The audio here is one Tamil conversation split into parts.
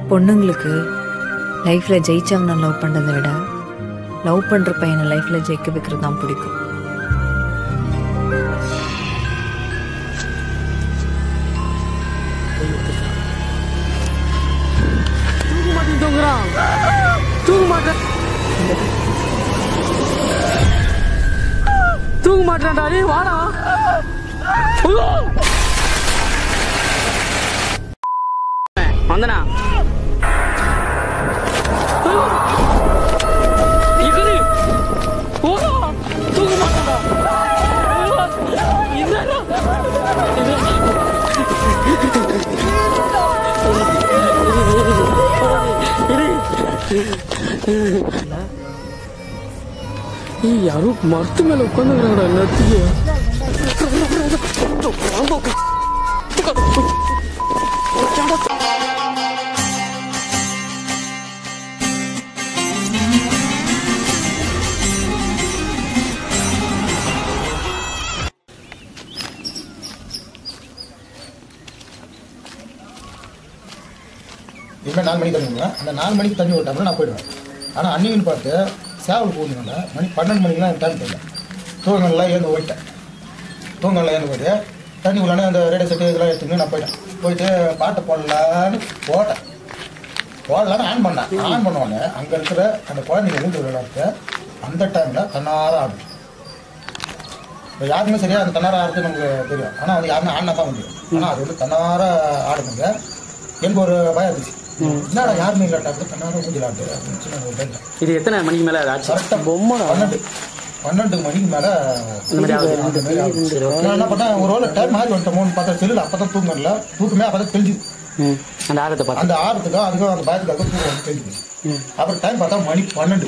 பொண்ணுங்களுக்கு லைஃப்பில் ஜெயிச்சவனை லவ் பண்ணுறதை விட லவ் பண்ணுற பையனை லைஃப்பில் ஜெயிக்க வைக்கிறது தான் பிடிக்கும். தூங்க மாட்டான்டா, டேய் வாடா. வந்தனா தூங்க மாட்டான்டா. யாரும் மரத்து மேல உட்காந்துக்கிறாங்கடா எல்லாத்துக்கும். இனிமேல் 4 மணிக்கு தண்ணி அந்த 4 மணிக்கு தண்ணி விட்டாமல் நான் போயிடுவேன். ஆனால் அன்னைக்குன்னு பார்த்து சேவல் போகணுங்கள மணி 12 மணிக்கெலாம் டைம் தெரியல. தூங்கலாம் ஏந்து போயிட்டேன். தூங்கலாம் ஏந்து போயிட்டு தண்ணி உள்ளானே அந்த ரேடியோ செட்டு இதெல்லாம் எடுத்துக்கிட்டு நான் போயிட்டு பாட்டை போடலான்னு போடலான்னு ஆன் பண்ணுவாங்க. அங்கே இருக்கிற அந்த குழந்தைங்க ஊட்டு விளையாடுறது அந்த டைமில் தன்னார ஆடும். இப்போ யாருமே சரியாக அந்த தன்னார ஆடுறது நமக்கு தெரியும். ஆனால் வந்து யாருமே ஆடினா தான் முடியும். ஆனால் அது வந்து தன்னார ஆடுங்க. எனக்கு ஒரு பயம் இருந்துச்சு. என்னடா யாருமே இல்லாட்டாங்க தன்னார ஊஞ்சலாட்டு அப்படின்னு. இது எத்தனை மணிக்கு மேலே கரெக்டாக பொம்மை 12 மணிக்கு மேலே நான் என்ன பண்ணேன், ஒரு வேளை டைம் ஆகி வந்துட்டோமோன்னு பார்த்தா செல்லில் அப்போ தான் தூங்கல. தூக்கமே அப்போ தான் தெரிஞ்சுது. அந்த ஆரத்துக்கும் அதுக்கும் அந்த பயத்துக்காக தூக்கம் வந்து தெரிஞ்சுது. அப்புறம் டைம் பார்த்தா மணி 12.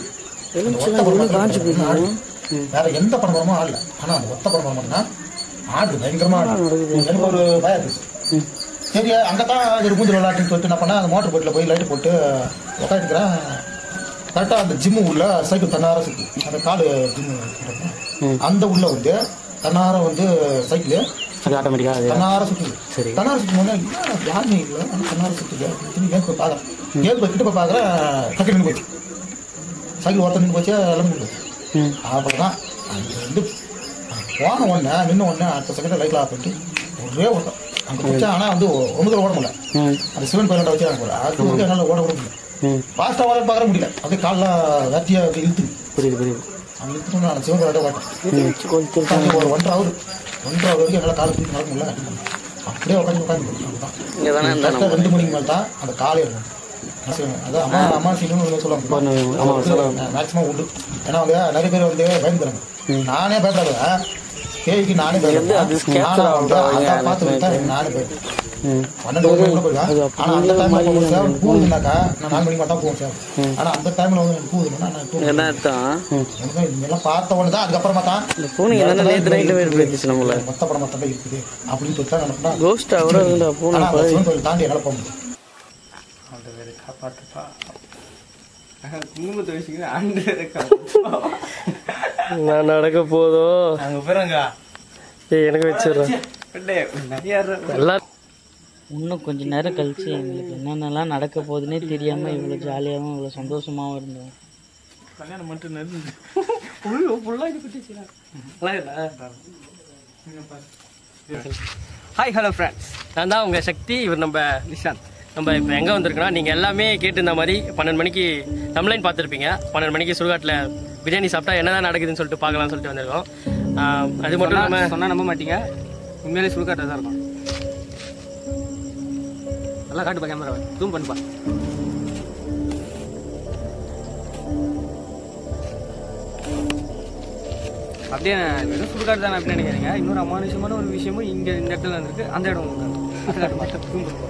வேற எந்த படம் ஆடல. ஆனால் அந்த ஒத்த படம் மட்டும்னா ஆடுது பயங்கரமா ஆடுது. எனக்கு ஒரு பயம் இருந்துச்சு. சரி அங்கே தான் ஒரு மூஞ்சி விளையாட்டுன்னு சொல்லிட்டு என்ன பண்ணேன், அந்த மோட்டர் போட்டில் போய் லைட்டு போட்டு உட்காந்துக்கிறேன். கரெக்டாக அந்த ஜிம்மு உள்ள சைக்கிள் தன்னார சுற்றி அந்த காடு ஜிம்மு அந்த உள்ள வந்து தன்னார வந்து சைக்கிள் ஆட்டோமேட்டிக்காக தன்னார சுற்றுது. சரி தன்னார சுற்றும் போது யாருமே இல்லை. ஆனால் தன்னார சுற்றுது. ஏன் போய் பார்க்குறேன், ஏன் போய் கிட்ட போய் பார்க்குறேன், டக்கு நின்று போச்சு. சைக்கிள் ஒருத்தர் நின்று போச்சு, எல்லாம் நின்று போச்சு. அப்புறம் தான் அங்கே வந்து போன உடனே நின்று உடனே அடுத்த செகண்ட் லைட்டில் ஆஃப் பண்ணிட்டு ஒரே ஓட்டம் அங்கே போச்சா. ஆனால் வந்து ஒன்றுக்கு ஓட முடியல. அந்த சிவன் பயிலண்டை வச்சு போல அது வந்து என்னால் ஓட முடியல. ஃபாஸ்ட்டாக ஓட பார்க்க முடியல. அப்படியே காலெலாம் வெட்டியாக அப்படி இழுத்துது. புரியுது. அங்கே இழுத்துட்டு நான் சிவன் பயிலண்டை ஓட்டேன். ஒரு 1.5 hour வரைக்கும் என்னால் காலை தூக்கி நடக்க முடியல. அப்படியே உட்காந்து அதுதான் 2 மணிக்கு மேலே தான் அந்த காலை இருக்கும். அதான் அம்மா சீனுன்னு சொல்லுவாங்க மேக்ஸிமம் உண்டு. ஏன்னா வந்து நிறைய பேர் வந்து பயந்துறாங்க. நானே பயப்படாத பேய்க்கு நானே பயப்படுவேன். பார்த்து நானே பயப்படுவேன். 12 மணி போயிடுவேன். ஆனால் அந்த டைம்ல சேவல் பூவுதுனாக்கா நான் 4 மணிக்கு மட்டும் போவேன் சேவல். ஆனால் அந்த டைம்ல வந்து எனக்கு பூவுதுன்னா நான் இதெல்லாம் பார்த்த உடனே தான் அதுக்கப்புறமா தான் மொத்த படம் மொத்தம் இருக்குது அப்படின்னு சொல்லிட்டு சிவன் கோயில் தாண்டி என்னால் போக முடியும். நான் நடக்க போதும் எனக்கு வச்சிடுறேன். இன்னும் கொஞ்ச நேரம் கழிச்சு எங்களுக்கு என்னென்னலாம் நடக்க போகுதுன்னே தெரியாமல் இவ்வளோ ஜாலியாகவும் இவ்வளோ சந்தோஷமாகவும் இருந்தோம். கல்யாணம் மட்டும் ஹாய் ஹலோ ஃப்ரெண்ட்ஸ், நான் தான் உங்கள் சக்தி. இவர் நம்ம நிஷாந்த். நம்ம இப்போ எங்கே வந்திருக்கோன்னா, நீங்கள் எல்லாமே கேட்டிருந்த மாதிரி 12 மணிக்கு தமிழ்லைன் பார்த்துருப்பீங்க. 12 மணிக்கு சுடுகாட்டில் பிரியாணி சாப்பிட்டா என்ன தான் நடக்குதுன்னு சொல்லிட்டு பார்க்கலாம்னு சொல்லிட்டு வந்திருக்கோம். அது மட்டும் இல்லாமல் சொன்னால் நம்ப மாட்டீங்க, உண்மையிலே சுடுகாட்டில் தான் இருக்கும். நல்லா காட்டுப்பா, கேமரா ஜூம் பண்ணுப்பா. அப்படியே வெறும் சுடுகாடு தானே அப்படின்னு நினைக்கிறீங்க. இன்னொரு அமானுஷமான ஒரு விஷயமும் இங்கே இந்த இடத்துல வந்துருக்கு. அந்த இடம் ஜூம் பண்ணுப்பா.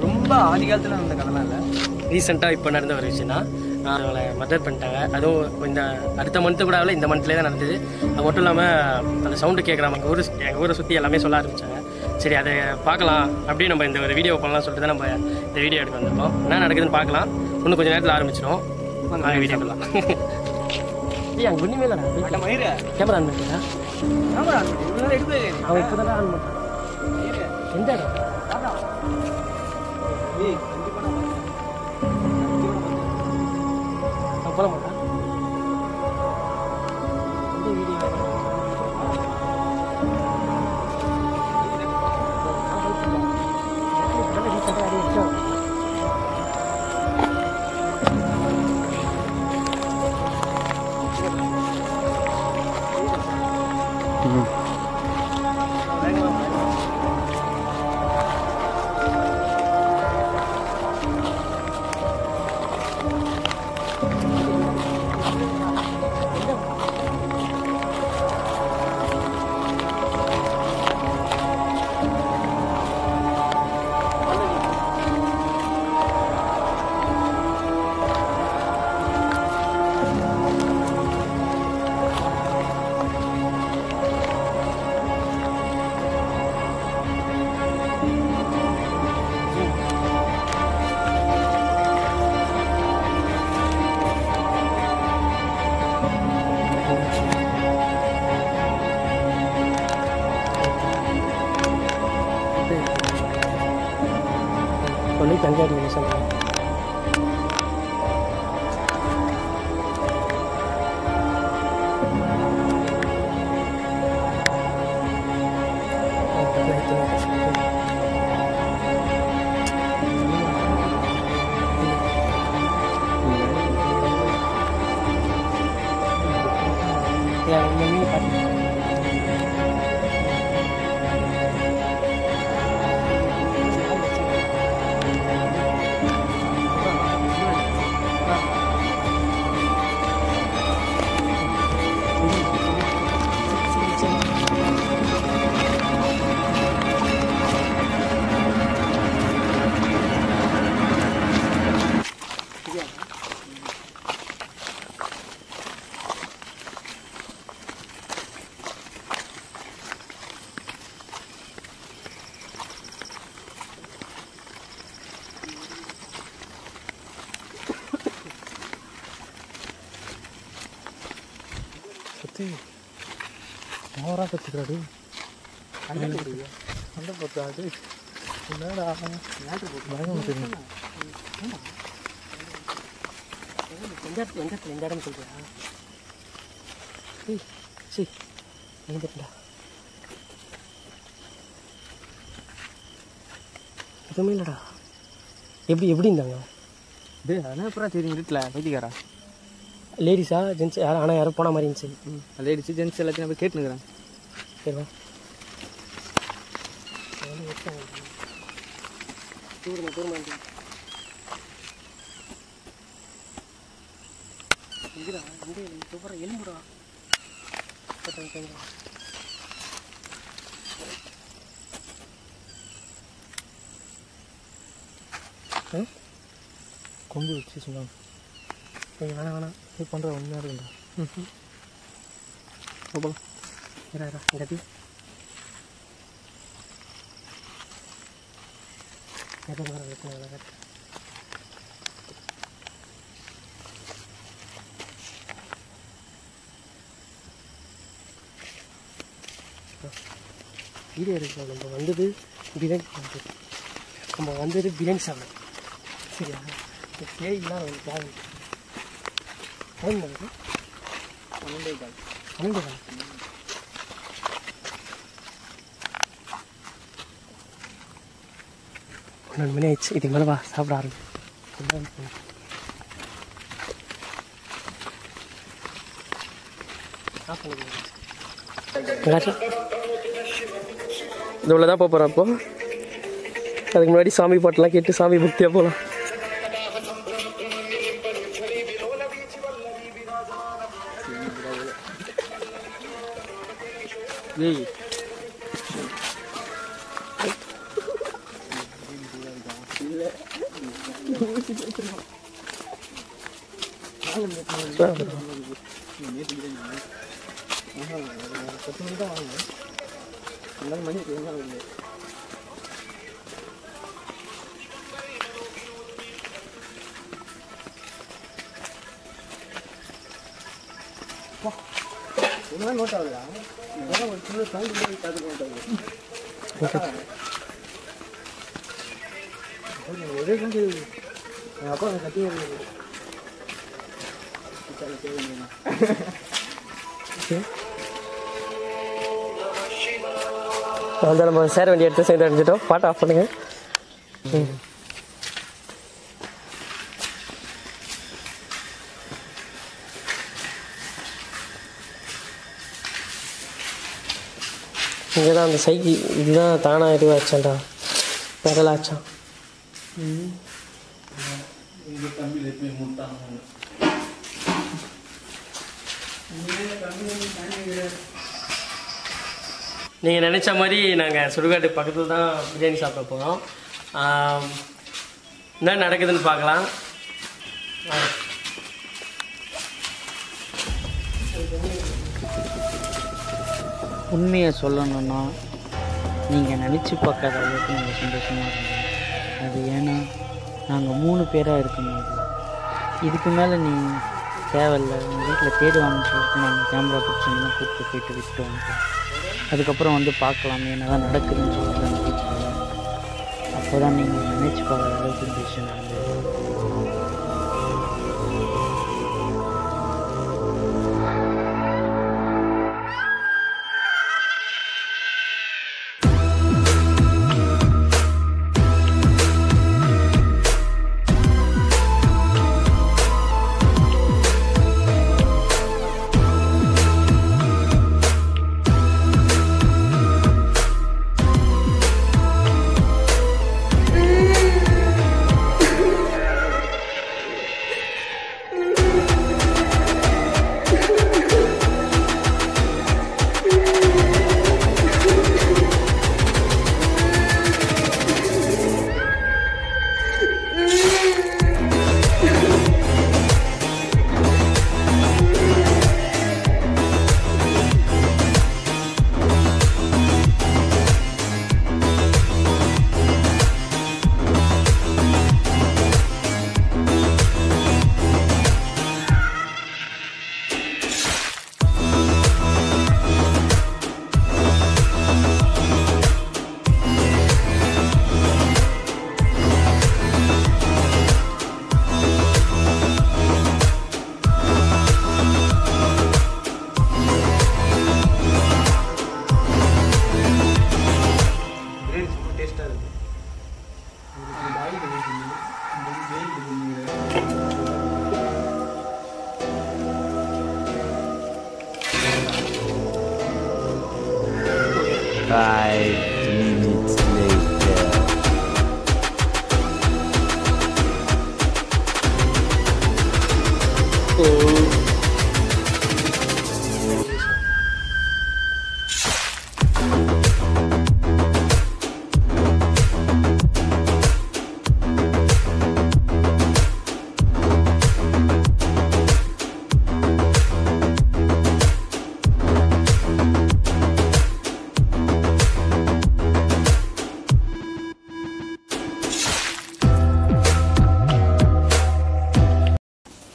ரொம்ப ஆதி காலத்தில் நடந்த கதைலாம் இல்லை, ரீசெண்டாக இப்போ நடந்த ஒரு விஷயம் தான். அவங்களை மர்டர் பண்ணிட்டாங்க. அதுவும் இந்த அடுத்த மந்த்து கூட ஆகல, இந்த மந்த்லேயே தான் நடந்தது. அது மட்டும் இல்லாமல் அந்த சவுண்டு கேட்குறாங்க. எங்கள் ஊரை சுற்றி எல்லாமே சொல்ல ஆரம்பித்தாங்க. சரி அதை பார்க்கலாம் அப்படியே நம்ம இந்த ஒரு வீடியோ பண்ணலாம் சொல்லிட்டு தான் நம்ம இந்த வீடியோ எடுக்க வந்திருக்கோம். என்ன நடக்குதுன்னு பார்க்கலாம். இன்னும் கொஞ்சம் நேரத்தில் ஆரம்பிச்சிடும். நாங்கள் வீடியோ பண்ணலாம். ஏய் அங்கே ஒன்றுமே இல்லைடா. கேமரா ஆன் பண்ணிட்டா? அவன் இப்போ தான் ஆன் பண்ணான். எந்த இடம்? அவன் போல மாட்டான். எந்த வீடியோ? சொல்லி தஞ்சாவூர் நிமிஷம் ஓவராக கற்றுக்கிறாரு அந்த பார்த்தாது என்னடா பயணம் தெரியும் எந்த இடம் சொல்றியா? சரி எங்கடா எதுவுமே இல்லைடா. எப்படி இருந்தாங்க? டே அதான் அப்புறம் தெரியும் வீட்டில் வைத்திக்காரா லேடிஸா ஜென்ஸ் யாரும்? ஆனால் யாரும் போன மாதிரி இருந்துச்சு. லேடிஸு ஜென்ஸ் எல்லாத்தையும் போய் கேட்டுனுக்குறேன். சரிவா தூரமா இதுடா இந்த சூப்பராக எலும்புடா. கொம்பு வச்சு சொன்னாங்க. கொஞ்சம் வேணாம் நீ பண்ணுற ஒன்றும் இருக்குண்டா. போகலாம் இரா கட்டி வீடியோ எடுக்கலாம். நம்ம வந்தது பிரியாணி சாப்பிட. சரியா? இந்த பேய்லாம் அவங்களுக்கு தேவை. டைம் பண்ணுறது 12 மணி ஆயிடுச்சு. இதுக்கு மேலே வா சாப்பிட ஆரம்பி. இது உள்ள தான் போகிறோம். அப்போ அதுக்கு முன்னாடி சாமி பாட்டெலாம் கேட்டு சாமி பக்தியாக போகலாம். ஏய் ஒன்றும் நோட் ஆகுதா ஒரு சின்ன சவுண்ட் நோட் ஆகுது ஒரே சவுண்ட் எங்கள் அப்பா கட்டி வந்து நம்ம சேர வேண்டிய இடத்த சேர்ந்து அடைஞ்சிட்டோம். பாட்டு ஆஃப் பண்ணுங்க. இங்கே தான் அந்த சைக்கிள் இதுதான் தானாக இதுவாச்சான்டா பெடலாச்சான். நீங்கள் நினச்ச மாதிரி நாங்கள் சுடுகாட்டு பக்கத்தில் தான் பிரியாணி சாப்பிட போகிறோம். என்ன நடக்குதுன்னு பார்க்கலாம். உண்மையை சொல்லணும்னா நீங்கள் நினச்சி பார்க்காத அளவுக்கு நாங்கள் சந்தோஷமாக இருந்தோம். அது ஏன்னா நாங்கள் 3 பேராக இருக்கும்போது இதுக்கு மேலே நீ தேவையில்லை எங்கள் வீட்டில் தேடுவாங்கன்னு சொல்லிட்டு நாங்கள் கேமரா பிடிச்சோம்னா கூப்பிட்டு போயிட்டு விட்டு வந்துட்டோம். அதுக்கப்புறம் வந்து பார்க்கலாமே என்ன தான் நடக்குதுன்னு சொல்லிட்டு அந்த வீட்டில் அப்போ தான் நீங்கள் நினச்சி பார்க்குற அளவுக்கு இந்த விஷயம் நடந்தது.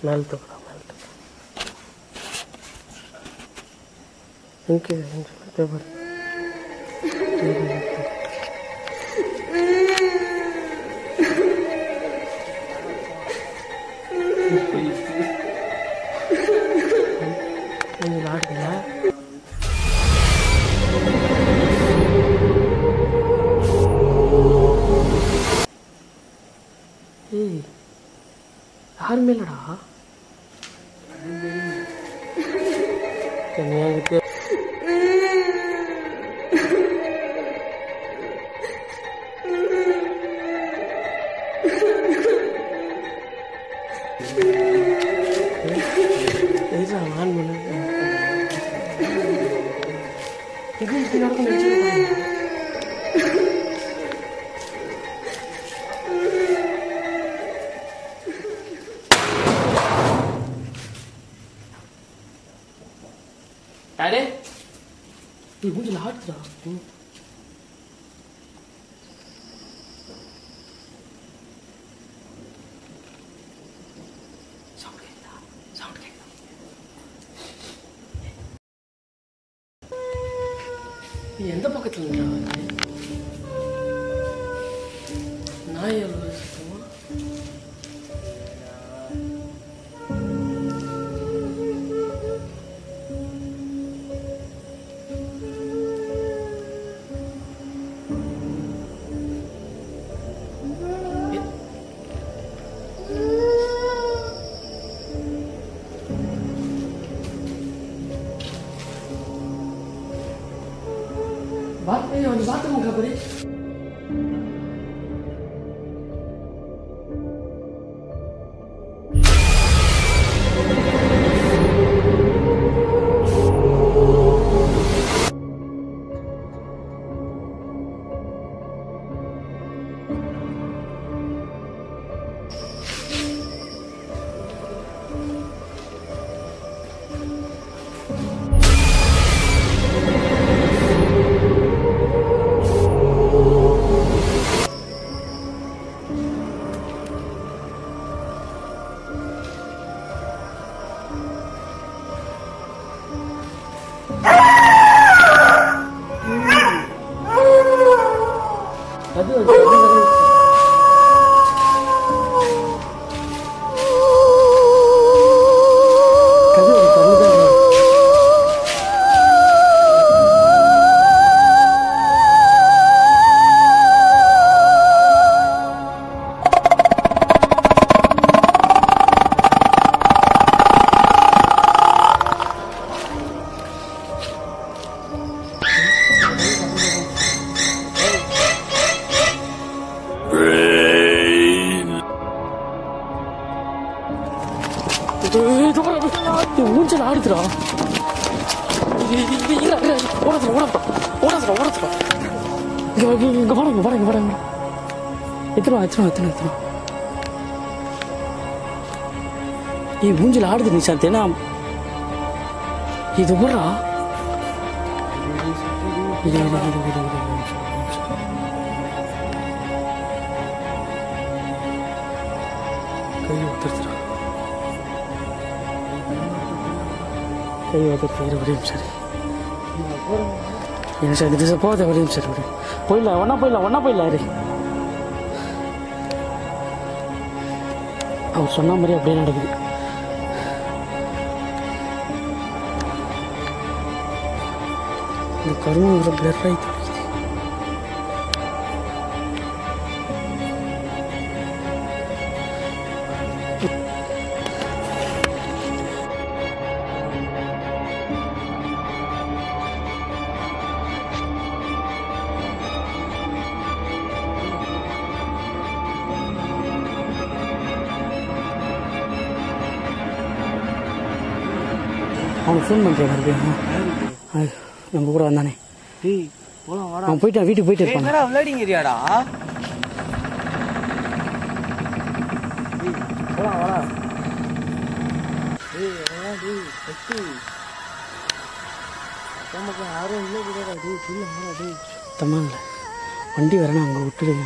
மேலே தூக்கலாம் இங்கே தேவை நீங்கள் ஆடுங்களா ஏய் யாருமே இல்லடா எனக்கு ஆன் பண்ண இது நடக்கும். யாரு மூஞ்சில் ஆடுறா எந்த பக்கத்தில் நிற்கிறாங்க நாய் எவ்வளோ சுத்தமா बाथरूम का पड़े ஊஞ்சல் ஆடுதுடா ஓடாதுடா இங்க வாடங்க எத்தனை ஊஞ்சல் ஆடுது நிஷாந்த் ஏன்னா இது போடுறா கை ஒத்துருச்சுடா கை ஒத்துட்டு வரையும் சரி எனக்கு சார் இது போத வரையும் சரி வரையும் போயிடலாம் ஒன்றா போயிடலாம் ரே அவர் சொன்ன மாதிரி அப்படியே நடக்குது இந்த கருமம் ஒரு பிளர் ஆகி அவனுக்கு ஃபோன் பண்ணுறேன் மறுபடியும் நம்ம கூட வந்தானே அவன் போயிட்டான் வீட்டுக்கு போயிட்டு இருப்பான் விளையாடிங்க ஏரியாடா சுத்தமாக இல்லை வண்டி வரணும் அங்கே விட்டுடுங்க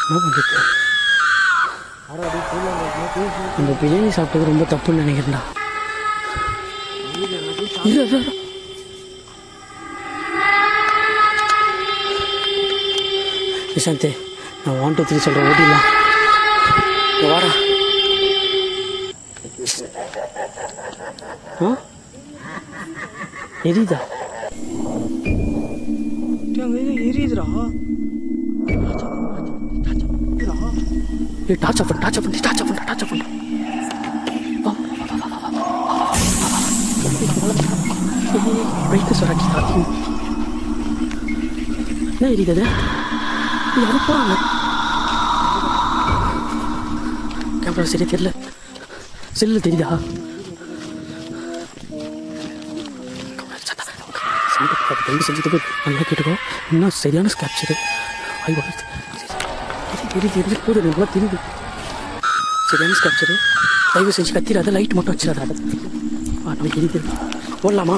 என்ன பண்ணுறது நம்ம பிரியாணி சாப்பிட்டது ரொம்ப தப்புன்னு நினைக்கிறேன்டா நிஷாந்தே நான் 1 2 3 சொல்கிறேன் ஓட்டிடலாம் வாடா ஆ எரியுதா எரியுதுடா டாச் ஆஃப் பண்ண பைக்கு சொராக்கி என்ன எரியுது யாரும் போகிறாங்க கேமரா சரியா தெரியல செல்லில் தெரியுதா செஞ்சுட்டு போய் நல்லா கேட்டுக்கோ இன்னும் சரியான ஸ்கேப்சரு தெரியுது போது எனக்கு தெரியுது சரியான ஸ்கேப்சரு தயவு செஞ்சு கத்திராத லைட் மட்டும் வச்சிடாத நம்ம தெரியுது போடலாமா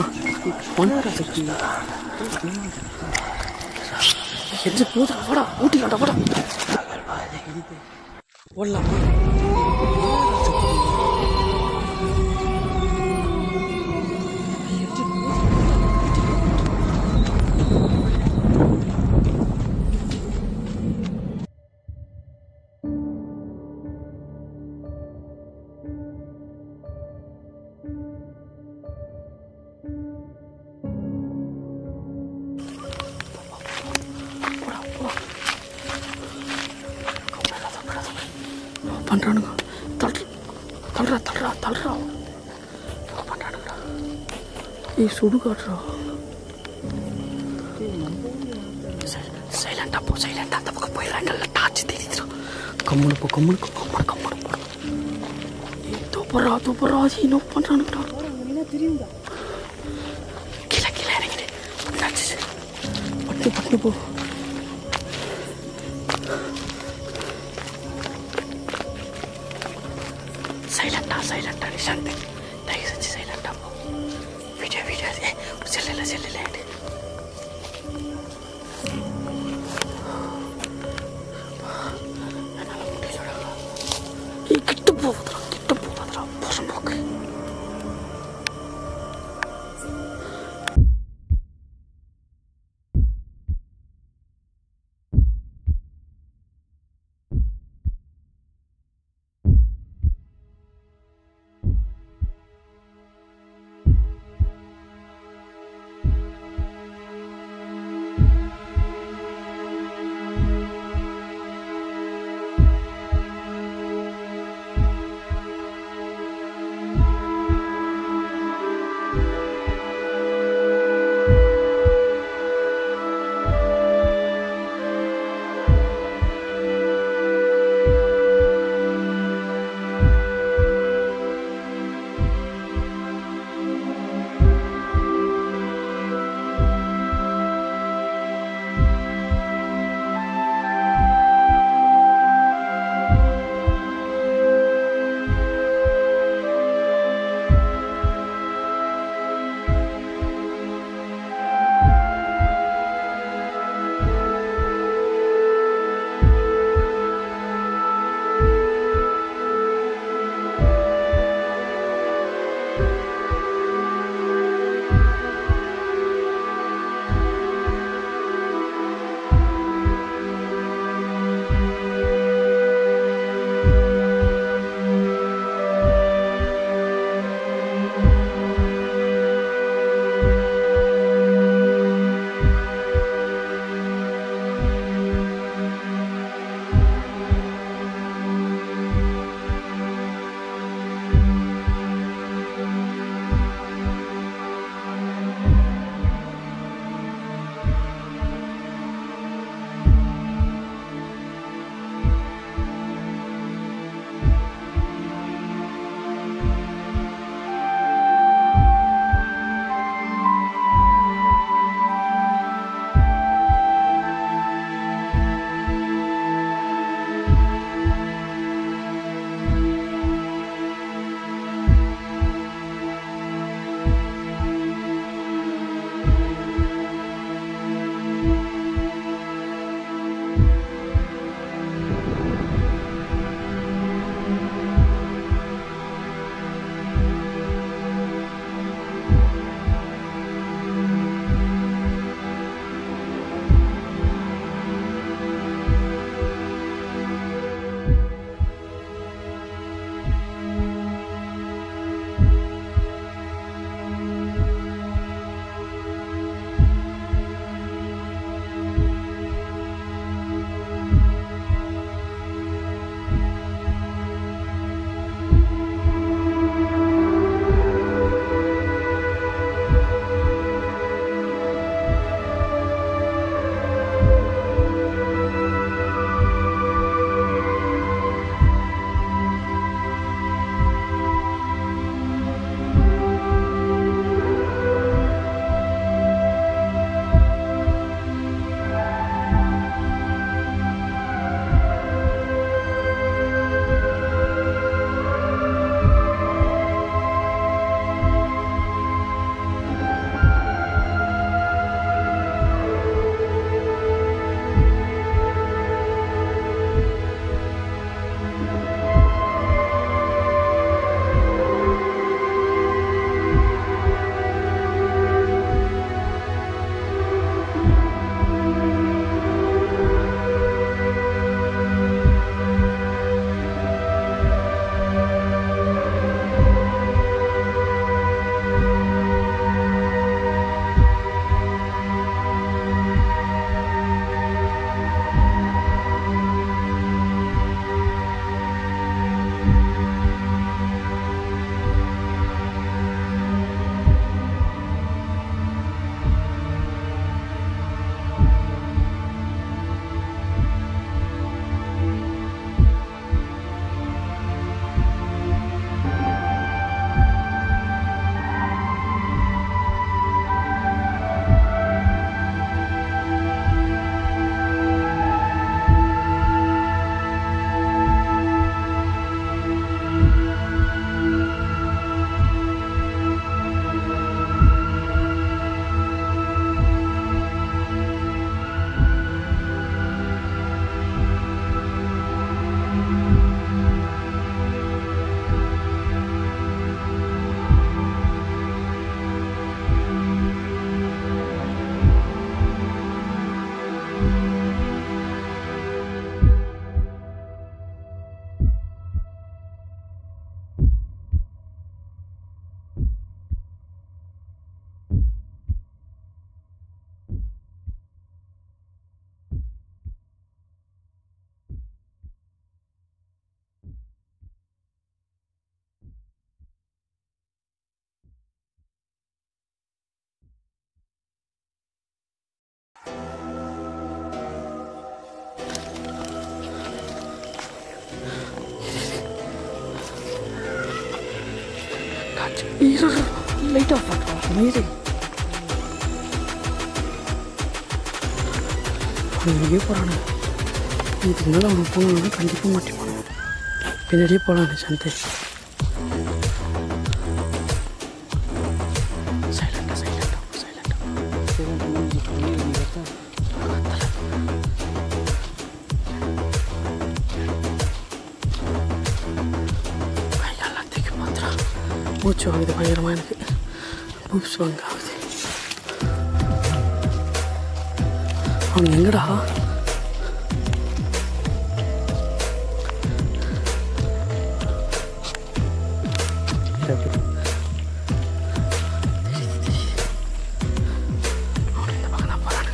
எரிஞ்சு போதா வாடா ஊட்டிலாண்டா வாடா போடலாமா பண்ணுறானுங்க. தள்ளுறா பண்ணுறானுங்கடா. ஏய் சுடு காட்டுறா. சைலண்டாக போ, சைலண்டாக அந்த பக்கம் போயிடறாங்கல்ல, டாச்சு தெரியுதுடா. கம்முனு போ. தூப்பறா இன்னும் பண்ணுறானுங்கடா. கீழே இறங்கிடு. பட்டு போ. சைலண்டா நிஷாந்த், தயவு செஞ்சு சைலண்டா போ. வீடியோ செல்லில் எடு. என்னால் முடியலடா. கிட்ட போகுதுடா போக்கு. லைட் ஆஃப் பண்ணுறான் மயிறு எங்கேயே போகிறானு இதுக்கு மேலே அவனுக்கு போகணுன்னா கண்டிப்பாக மாட்டிப்பானு பின்னாடியே போகலான்னு சந்தை மூச்சு வாங்குது பயங்கரமாக எனக்கு பூப்ஸ் வாங்க ஆகுது அவன் எங்கடா அவன் இந்த பக்கம் தான் போகிறானு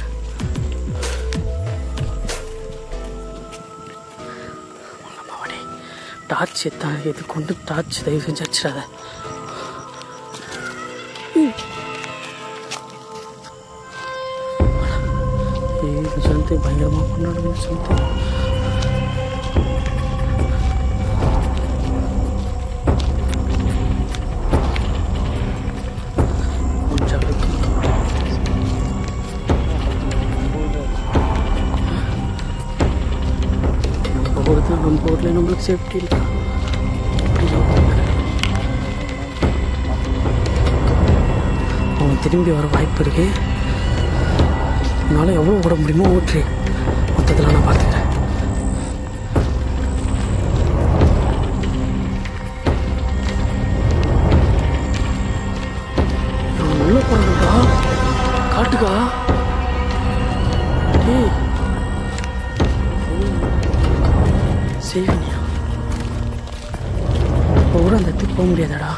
அம்மாவாடே டார்ச் எத்தான் இது கொண்டு டார்ச் தயவு செஞ்சு அடிச்சிடாத சந்தை பயங்கரமாக கொண்டாடுங்க சந்தை நம்ம ஊரில் நம்மளுக்கு சேஃப்டி இல்லை அவன் திரும்பி வர வாய்ப்பு இருக்கு என்னால் எவ்வளோ ஓட முடியுமோ ஓட்டுரு மொத்தத்தில் நான் பார்த்துக்கிறேன் நான் உள்ள போகிறேன்டா காட்டுக்கா டேய் செய்வனியா இப்போ கூட அந்த இடத்துக்கு போக முடியாதாடா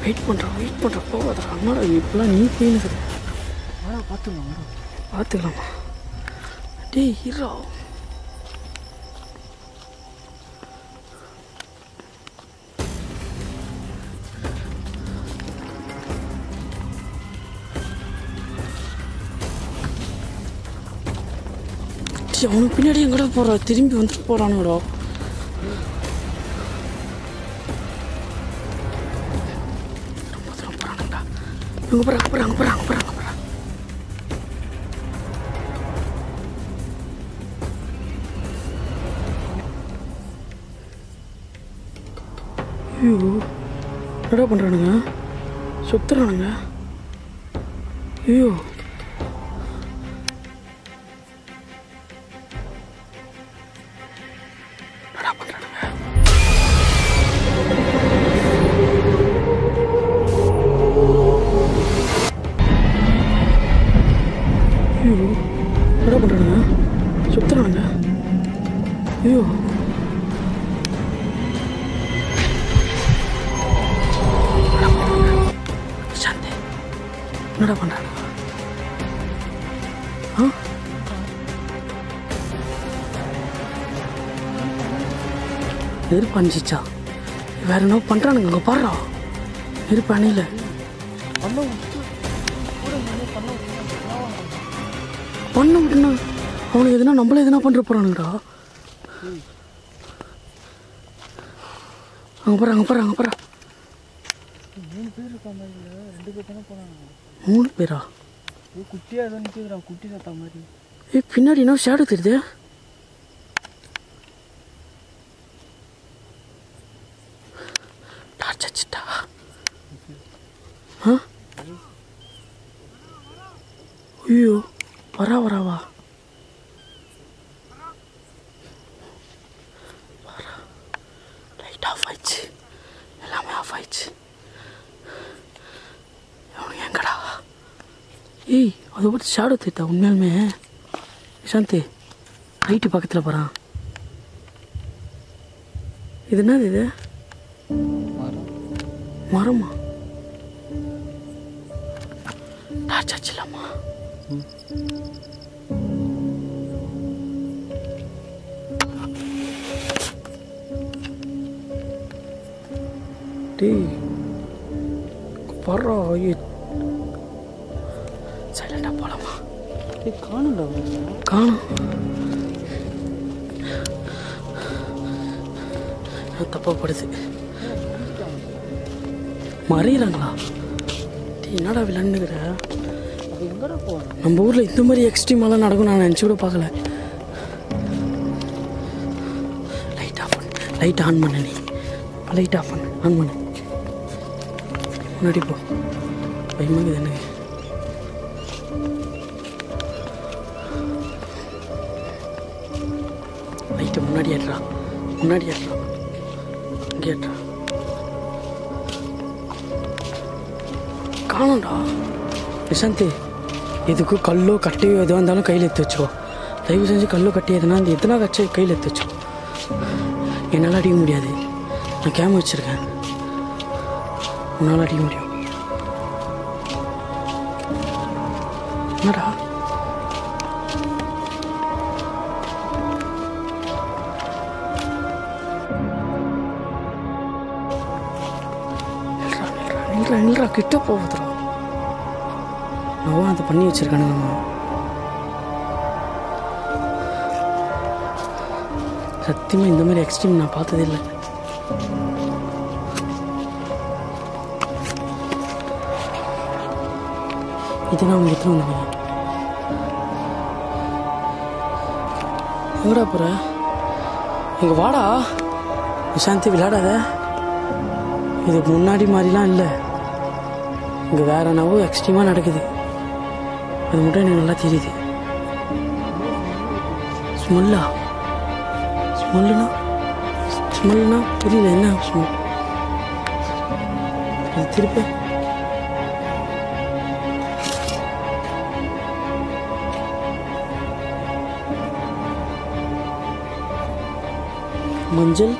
வெயிட் பண்ணுறேன் போகாதா அம்மாடா இப்போலாம் நீ போயின்னு பார்த்துக்கலாமா டேய் ஹீரோ அவனுக்கு பின்னாடி எங்கடா போகிறா திரும்பி வந்துட்டு போகிறானுங்கடா அங்கே போகிறாங்க ஐயோ என்னடா பண்ணுறானுங்க சுத்துறானுங்க ஐயோ என்னடா பண்ணுறானுங்க ஐயோ என்னடா பண்ணுறானுங்க சுத்துறானுங்க ஐயோ சாந்தி என்னடா பண்ணுறாங்க ஆ நெருப்பு அணிச்சிச்சா வேற என்ன பண்ணுறானுங்க அங்கே பாடுறா நெருப்பு அணியில் பண்ண விட்டுனா அவனுக்கு எதுனா நம்மள எதுனா பண்ணுற போகிறானுங்கடா அங்கே போகிறா 3 பேர் இருக்காங்க 2 பேர் தானே போனாங்க 3 பேரா குட்டியாக ஏதோ நிற்கிறா குட்டி சத்தா மாதிரி பின்னாடி என்ன ஷேடோ தெரியுது டார்ச் அடிச்சிட்டா ஐயோ வராவா லைட் ஆஃப் ஆயிடுச்சு எல்லாமே ஆஃப் ஆயிடுச்சு அவனுக்கு எங்கடா ஏய் அதை பற்றி ஷேடோ தெரியுதா உண்மையாலுமே சாந்தி லைட்டு பக்கத்தில் போகிறான். இது என்னது இது? மரமா? டார்ச் அடிச்சிடலாமா? டேய் பர்றா. சைலண்டாக போகலாமா? காணும்டா. காணும். தப்பாக படுது. மறையிறாங்களா? என்னடா விளையாண்டுக்கிற? எங்கடா போகிறேன்? நம்ம ஊரில் இந்த மாதிரி எக்ஸ்ட்ரீமெல்லாம் நடக்கும் நான் நினச்சி கூட பார்க்கல. லைட் ஆன் பண்ண. நீ லைட் ஆஃப் பண்ணு. ஆன் பண்ணு. முன்னாடி போ. பயமாக்குது எனக்கு. லைட்டை முன்னாடி ஏற்றா. முன்னாடி ஏற்றா. இங்கே ஏற்றா. காணும்டா. நிஷாந்தி, இதுக்கு கல்லோ கட்டையோ எதுவாக இருந்தாலும் கையில் எடுத்து வச்சுக்கோ. தயவு செஞ்சு கல்லோ கட்டி எதுனா இந்த எத்தனா கட்சி கையில் எடுத்து வச்சுக்கோ. என்னால் அடிக்க முடியாது. நான் கேமரா வச்சுருக்கேன். உன்னால் அடிக்க முடியும். என்னடா நில்றா கிட்ட போகுதுடா. நான் அதை பண்ணி வச்சிருக்கானுங்க. சத்தியமாக இந்த மாதிரி எக்ஸ்ட்ரீம் நான் பார்த்ததே இல்லை. இதுனா அவங்க எத்தனை வந்தாங்க? எங்கடா போகிற? இங்கே வாடா. நிஷாந்தி விளையாடாத. இதுக்கு முன்னாடி மாதிரிலாம் இல்லை. இங்கே வேற என்னவோ எக்ஸ்ட்ரீமாக நடக்குது. அது மட்டும் எனக்கு நல்லா தெரியுது. ஸ்மெல்லா? ஸ்மெல்லுனா புரியல. என்ன ஸ்மெல்? அது திருப்பி மஞ்சள்.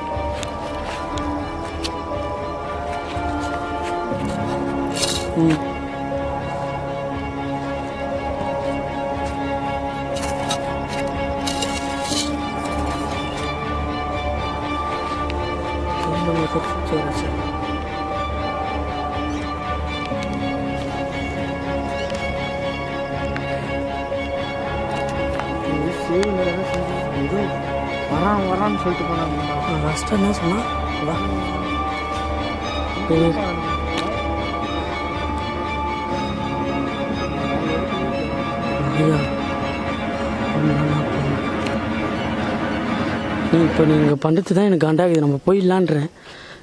வரான்னு சொல்லிட்டு போனாங்க. லாஸ்ட்டாக என்ன சொன்னா? நீ இப்போ நீங்கள் பண்ணுறது தான் எனக்கு காண்டாகுது. நம்ம போயிடலான்றேன்.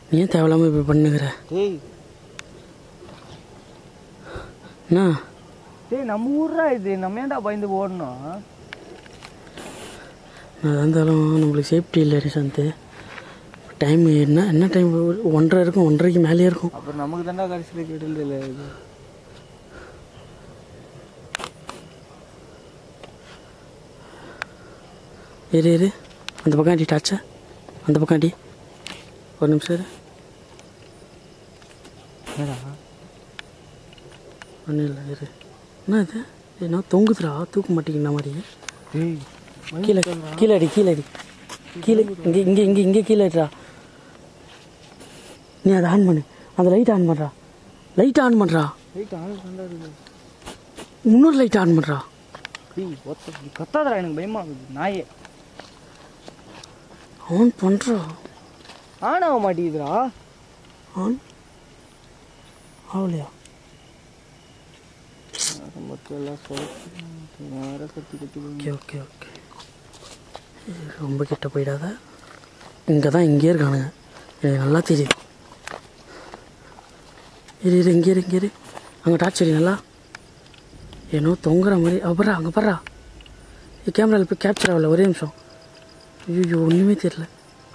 நீ ஏன் தேவையில்லாமல் இப்படி பண்ணுகிற? என்ன டேய், நம்ம ஊர்ரா இது. நம்ம ஏன்டா பயந்து ஓடணும்? நான் இருந்தாலும் நம்மளுக்கு சேஃப்டி இல்லை நிஷாந்த். டைம் என்ன டைம்? 1:30 இருக்கும். 1:30க்கு மேலேயே இருக்கும். அப்புறம் நமக்கு தாண்டா கடைசியில் கெடுதல் இல்லை இது. இரு அந்த பக்கம் அடி. டாச்சா அந்த பக்கம் அடி. ஒரு நிமிஷம் இரு. ஒன்றும் இல்லை இரு. என்ன இது? என்ன தொங்குதுடா? தூக்க மாட்டேங்கிற மாதிரி. கீழே அடி. கீழே இங்கே கீழே அடிடா. நீ அதை ஆன் பண்ணு. அந்த லைட் ஆன் பண்ணுறா. இன்னொரு லைட் ஆன் பண்ணுறா. கத்தாதரா, எனக்கு பயமா இருக்குது. நாயே ஆன் பண்ணுறா. ஆன் ஆக மாட்டேங்குதுடா. ஆன் ஆகலையா? ஓகே ரொம்ப கிட்ட போயிடாத. இங்கேயே இருக்கானுங்க. எனக்கு நல்லா தெரியுது. இங்கே இரு. அங்கே டார்ச் எரி. நல்லா ஏன்னோ தொங்குற மாதிரி. அப்புறம் அங்கே பாடுறா. கேமராவில் போய் கேப்சர் ஆகல. ஒரே நிமிஷம். ஐயோ ஒன்றுமே தெரியல.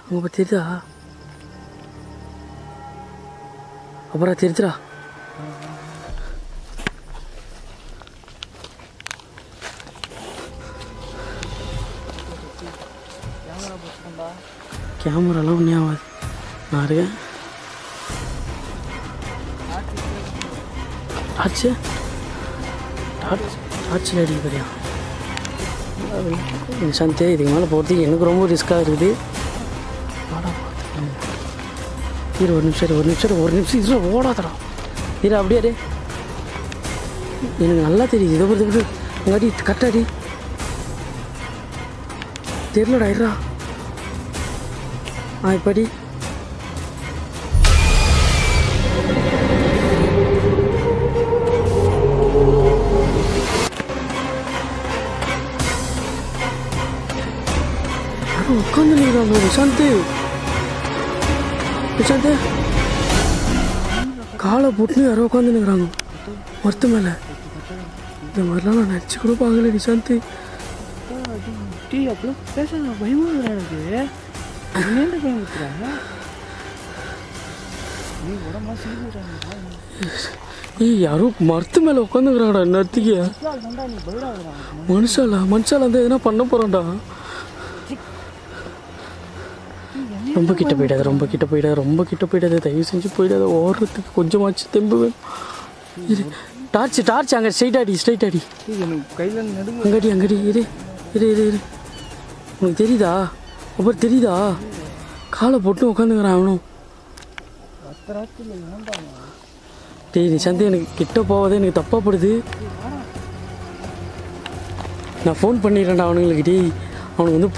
அங்கே இப்போ தெரியுதா? அப்புறம் தெரியுதுடா. கேமராலாம் ஒன்றே ஆகாது. நான் இருக்கேன். டார்ச்சில் அடிப்படியா நிஷாந்தே, இதுக்கு மேலே போகிறதுக்கு எனக்கு ரொம்ப ரிஸ்க்காக இருக்குது. இரு ஒரு நிமிஷம் இதில் ஓடாதடா. இரு அப்படியே டே, எனக்கு நல்லா தெரியுது. இதை பொறுத்து அங்காடி கரெக்டாடி தெரியலடா. இருடா இப்படி உட்காந்து நிற்கிறாங்க. நிஷாந்த் காலை போட்டு யாரோ உட்காந்து நிற்கிறாங்க மரத்து மேலே. இந்த மாதிரிலாம் நான் நினச்சி கூட பார்க்கல நிஷாந்த். டீ அப்பெல்லாம் பேச பயமாக எனக்கு என்னென்ன பயமுறுத்துறாங்க. நீ உடம்பா சீக்கிரம் யாரோ மரத்து மேலே உட்காந்துக்கிறாங்கடா. நேரத்துக்கு மனுஷால வந்து எதுனா பண்ண போகிறான்டா. ரொம்ப கிட்ட போயிடாது. தயவு செஞ்சு போயிடாத. ஓடுறதுக்கு கொஞ்சமாச்சு தெம்பு வேணும். இது டார்ச் அங்கே ஸ்ட்ரைட் ஆடி கையில் நடுங்க. அங்கடி இரு. உனக்கு தெரியுதா? அப்புறம் தெரியுதா? காலை போட்டு உட்காந்துக்கிறான் அவனும். டேய் நிஷாந்த், எனக்கு கிட்ட போவதே எனக்கு தப்பாக படுது. நான் ஃபோன் பண்ணிடுறேன்டா அவனுங்களுக்கு. டேய் அவனுக்கு வந்து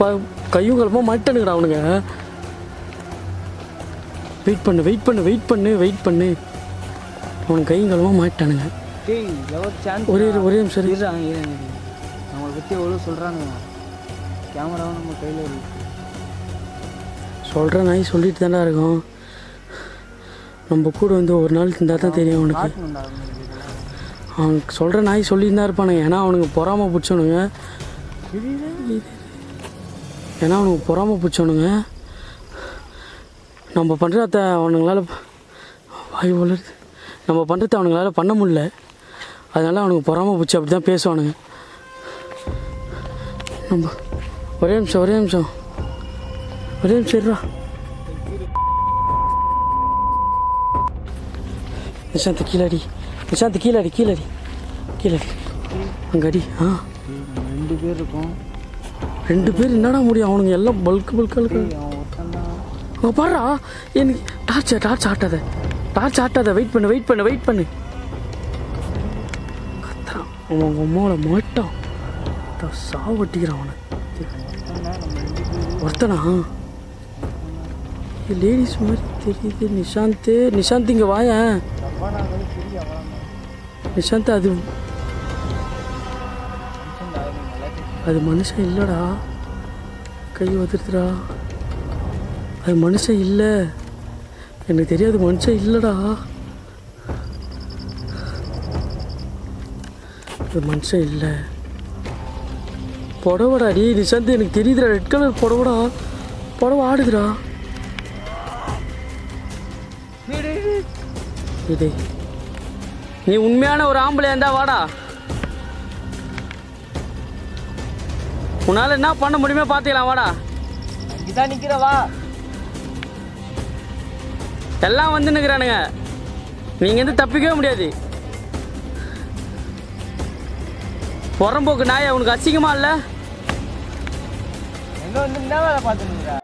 கையும் கலமாக மாட்டானுங்கடா அவனுங்க. வெயிட் பண்ணு. அவனுக்கு கையும் கலமாக மாட்டானுங்க. ஒரே நிமிஷம் அவங்களை பற்றி எவ்வளோ சொல்கிறாங்க. கேமராவும் நம்ம கையில் இருக்கு. சொல்கிற நாய் சொல்லிட்டு தானே இருக்கோம். நம்ம கூட வந்து ஒரு நாள் இருந்தால் தான் தெரியும் அவனுக்கு. அவனுக்கு சொல்கிற நாய் சொல்லிட்டு தான் இருப்பானுங்க. ஏன்னா அவனுக்கு பொறாமை பிடிச்சவனுங்க. நம்ம பண்ணுறத அவனுங்களால பண்ண முடியல. அதனால் அவனுக்கு பொறாமை பிடிச்சி அப்படி தான் பேசுவானுங்க. நம்ம ஒரே நிமிஷம் இருடா. நிஷாந்த் கீழடி அங்கடி. 2 பேர் இருக்கோம். 2 பேர் என்னடா முடியும்? அவனுங்க எல்லாம் பல்காக இருக்கு. பாடுறா, எனக்கு டார்ச் ஆட்டாத. வெயிட் பண்ணு. கத்துறான் அவன் அம்மாவோட மாட்டான். சாவட்டிக்கிறான் அவனை. ஒருத்தனா லேடிஸ் மாதிரி தெரியுது. நிஷாந்த் இங்கே வாயேன். நிஷாந்த் அது மனுஷன் இல்லைடா. கை வந்துடுதுடா. அது மனுஷன் இல்லை. எனக்கு தெரியாது. மனுஷன் இல்லைடா. அது மனுஷன் இல்லை. புடவடா. டே நிஷாந்த், எனக்கு தெரியுதுடா. ரெட் கலர் புடவை ஆடுதுடா. நீ உண்மையான ஒரு ஆம்பளை இருந்தா வாடா. உன்னால என்ன பண்ண முடியுமே பாத்துக்கலாம். வாடா. இதான் நிக்கிறவா. எல்லாம் வந்து நிக்கிறானுங்க. நீங்க வந்து தப்பிக்கவே முடியாது. புறம்போக்கு நாய், உனக்கு அசிங்கமா இல்ல? எங்க வந்து என்ன வேலை பார்த்துருக்குற?